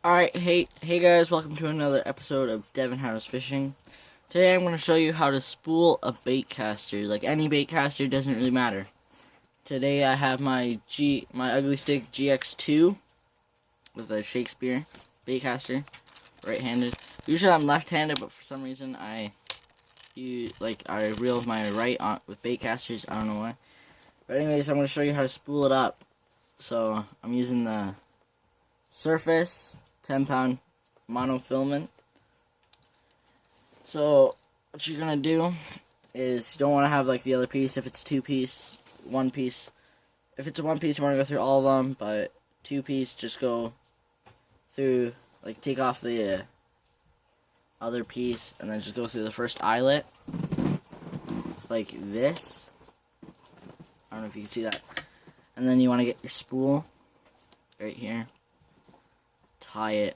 Alright, hey guys, welcome to another episode of Devin Harris Fishing. Today I'm going to show you how to spool a bait caster. Like any bait caster, doesn't really matter. Today I have my Ugly Stick GX2 with a Shakespeare bait caster, right-handed. Usually I'm left-handed, but for some reason I reel with my right on with bait casters. I don't know why. But anyways, I'm going to show you how to spool it up. So I'm using the Surface 10-pound monofilament. So what you're gonna do is you don't want to have like the other piece. If it's two-piece, one piece. If it's a one-piece, you want to go through all of them. But two-piece, just go through, like take off the other piece, and then just go through the first eyelet, like this. I don't know if you can see that. And then you want to get your spool right here. Tie it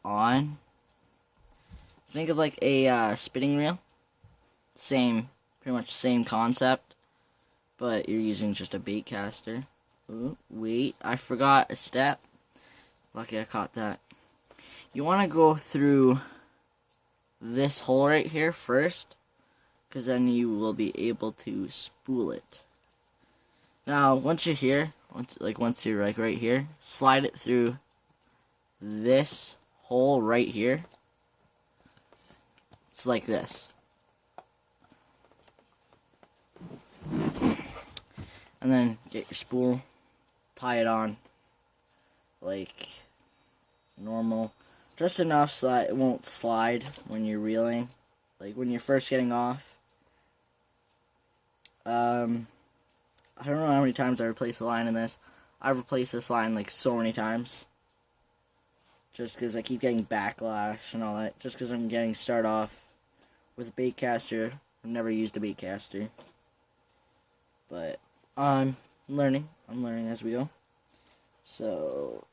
on. Think of like a spinning reel. Pretty much same concept, but you're using just a bait caster. Ooh, wait, I forgot a step. Lucky I caught that. You want to go through this hole right here first, because then you will be able to spool it. Now, once you're here, once you're like right here, slide it through this hole right here. It's like this. And then get your spool, tie it on like normal. Just enough so that it won't slide when you're reeling. Like when you're first getting off. I don't know how many times I replaced the line in this. I've replaced this line like so many times. Just because I keep getting backlash and all that. Just because I'm getting start off with a bait caster. I've never used a bait caster. But I'm learning. I'm learning as we go. So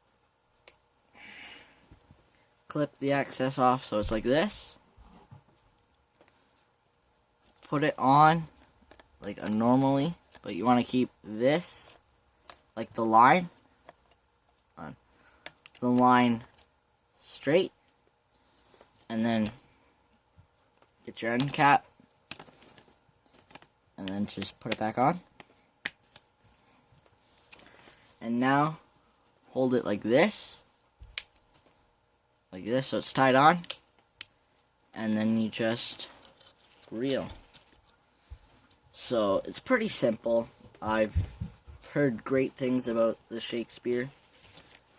clip the excess off so it's like this. Put it on like normally. But you want to keep this, like the line, on the line straight, and then get your end cap, and then just put it back on. And now hold it like this, so it's tied on, and then you just reel. So, it's pretty simple. I've heard great things about the Shakespeare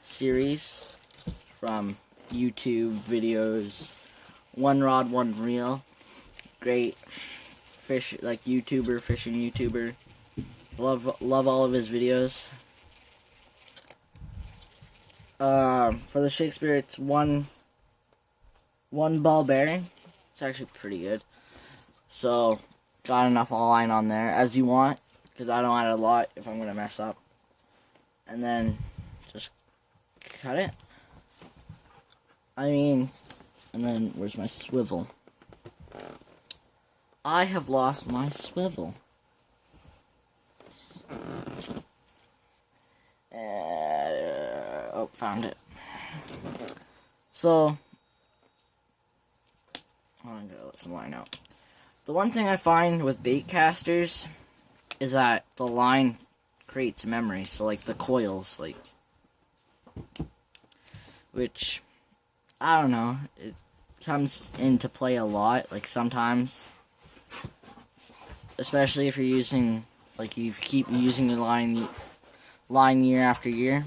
series from YouTube videos. One rod, one reel. Great fishing YouTuber. Love all of his videos. For the Shakespeare, it's one ball bearing. It's actually pretty good. So, got enough line on there as you want, because I don't add a lot if I'm gonna mess up. And then just cut it. And then where's my swivel? I have lost my swivel. Oh, found it. So I'm gonna let some line out. The one thing I find with bait casters is that the line creates memory. So like the coils, which I don't know, it comes into play a lot. Like sometimes, especially if you're using, like you keep using the line year after year.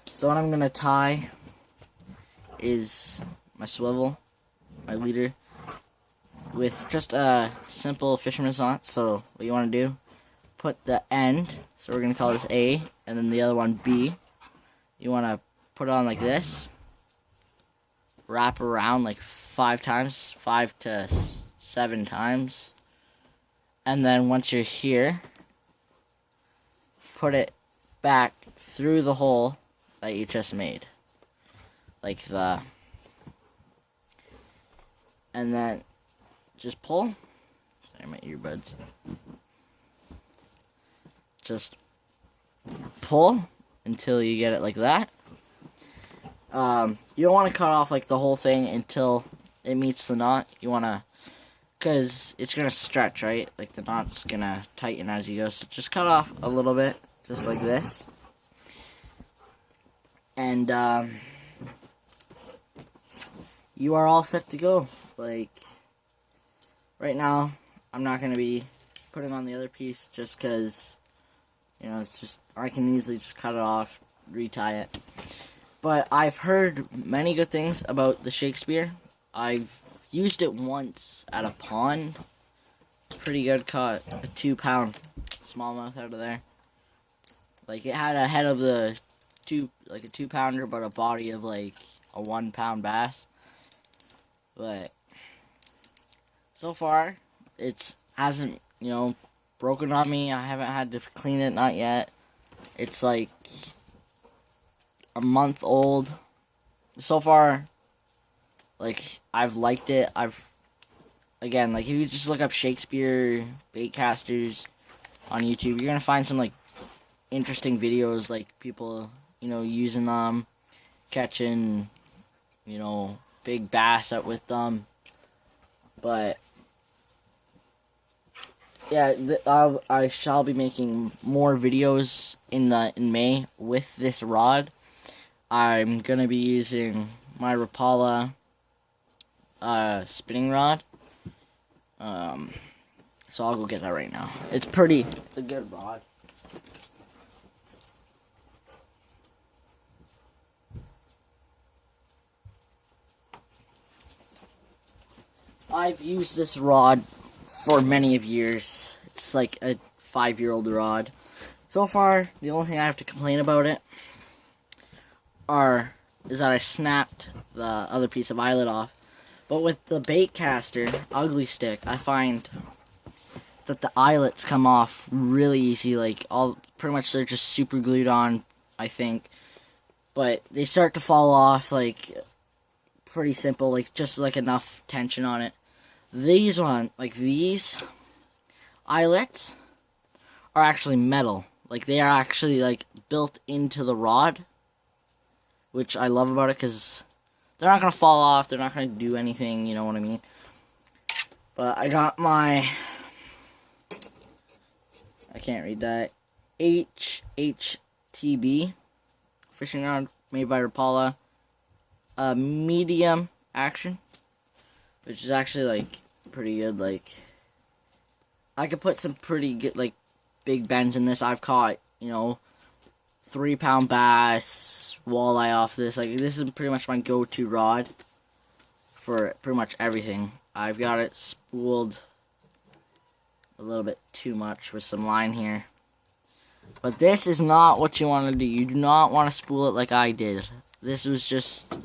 So what I'm gonna tie is my swivel, my leader, with just a simple fisherman's knot. So what you want to do, put the end, so we're going to call this A, and then the other one B. You want to put it on like this, wrap around like 5 times, 5 to 7 times, and then once you're here, put it back through the hole that you just made, and then just pull. Sorry, my earbuds. Just pull until you get it like that. You don't want to cut off like the whole thing until it meets the knot. You want to, because it's going to stretch, right? Like the knot's going to tighten as you go. So just cut off a little bit, just like this. And you are all set to go. Like, right now, I'm not going to be putting on the other piece just because, you know, it's just, I can easily just cut it off, retie it. But I've heard many good things about the Shakespeare. I've used it once at a pond. Pretty good, caught a 2-pound smallmouth out of there. Like, it had a head of the like a 2-pounder, but a body of like a 1-pound bass. But so far, it hasn't, you know, broken on me. I haven't had to clean it, not yet. It's like a month old. So far, like, I've liked it. Again, like, if you just look up Shakespeare baitcasters on YouTube, you're gonna find some, like, interesting videos, like, people, you know, using them, catching, you know, big bass out with them. But yeah, I shall be making more videos in May with this rod. I'm gonna be using my Rapala spinning rod. So I'll go get that right now. It's a good rod. I've used this rod for many of years. It's like a 5-year-old rod. So far, the only thing I have to complain about it is that I snapped the other piece of eyelet off. But with the baitcaster ugly stick, I find that the eyelets come off really easy. Like, pretty much they're just super glued on, I think. But they start to fall off, like, pretty simple, like, just like enough tension on it. These eyelets are actually metal. Like, they are actually, like, built into the rod, which I love about it, because they're not going to fall off, they're not going to do anything, you know what I mean? But I got my, I can't read that, HHTB fishing rod made by Rapala, medium action, which is actually, like, pretty good. Like, I could put some pretty good, like, big bends in this. I've caught, you know, 3-pound bass, walleye off this. Like, this is pretty much my go-to rod for pretty much everything. I've got it spooled a little bit too much with some line here. But this is not what you want to do. You do not want to spool it like I did. This was just,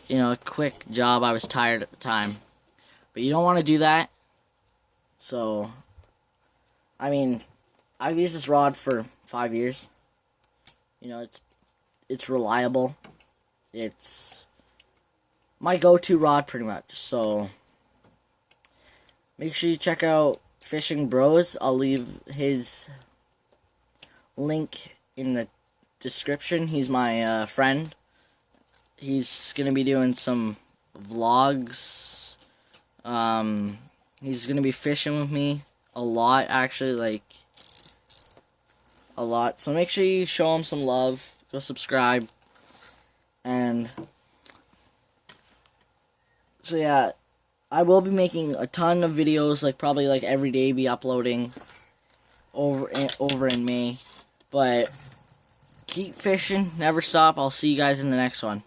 you know, a quick job. I was tired at the time. But you don't want to do that. So, I mean, I've used this rod for 5 years. You know, it's reliable. It's my go-to rod pretty much. So, make sure you check out Fishing Bros. I'll leave his link in the description. He's my friend. He's gonna be doing some vlogs. He's gonna be fishing with me a lot, actually, like a lot. So make sure you show him some love. Go subscribe. And so yeah, I will be making a ton of videos, like probably like every day, be uploading over in May. But keep fishing, never stop. I'll see you guys in the next one.